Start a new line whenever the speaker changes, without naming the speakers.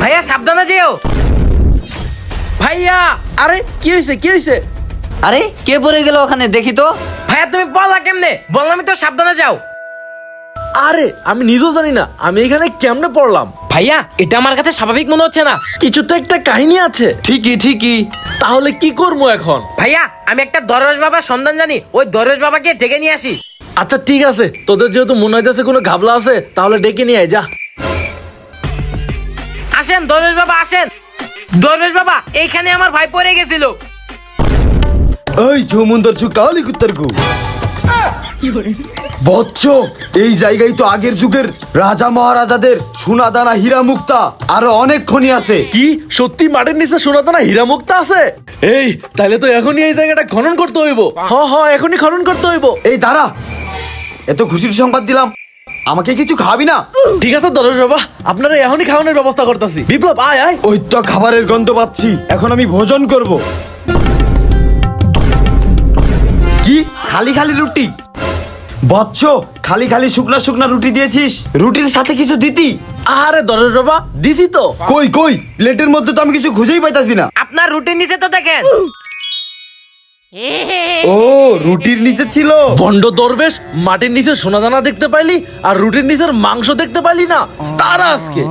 ভাইয়া সাবধানে যেও। ভাইয়া
আরে কি হয়েছে?
আরে কে পড়ে গেল ওখানে, দেখি তো।
ভাইয়া তুমি পড়লা কেমনে? বললামই তো সাবধানে যাও।
আরে আমি নিজেও জানি না আমি এখানে কেমনে পড়লাম।
ভাইয়া এটা আমার কাছে স্বাভাবিক মনে হচ্ছে না।
কিছু তো একটা কাহিনী আছে।
ঠিকই।
তাহলে কি করবো এখন?
ভাইয়া আমি একটা দরবেশ বাবার সন্ধান জানি, ওই দরবেশ বাবাকে ডেকে নিয়ে আসি।
আচ্ছা ঠিক আছে, তোদের যেহেতু মনে হইতেছে কোনো ঘাবলা আছে তাহলে ডেকে নিয়ে আয়, যা।
আসেন দরবেশ বাবা আসেন। দরবেশ বাবা এইখানে আমার ভাই পড়ে গেছিল।
এই ঝুমুন্দর ছু কালি কুত্তার গু বচ্চ, এই জায়গায় তো আগের যুগের রাজা মহারাজাদের সোনা দানা হীরা মুক্তা আরো অনেক খনি আছে।
কি সত্যি মাটির নিচে সোনাদানা হীরা মুক্তা আছে? এই তাহলে তো এখনই এই জায়গাটা খনন করতে হইব। হ্যাঁ এখনই খনন করতে হইব।
এই দাঁড়া, এত খুশির সংবাদ দিলাম, আমাকে কিছু খাবি না?
ঠিক আছে দরবেশ বাবা, আপনারা এখনই খাওয়ানোর ব্যবস্থা করতেছি। বিপ্লব আয়।
ওই তো খাবারের গন্ধ পাচ্ছি, এখন আমি ভোজন করব। কি খালি রুটি? বচ্চ, খালি শুকনা রুটি দিয়েছিস, রুটির সাথে কিছু দিতি?
আরে দরবেশ বাবা দিছি তো।
কই প্লেটের মধ্যে তো আমি কিছু খুঁজেই পাইতাছি না।
আপনার রুটির নিচে তো দেখেন।
ও রুটির নিচে ছিল।
বন্ড দরবেশ, মাটির নিচে সোনাদানা দেখতে পাইলি আর রুটির নিচের মাংস দেখতে পাইলি না, তার আজকে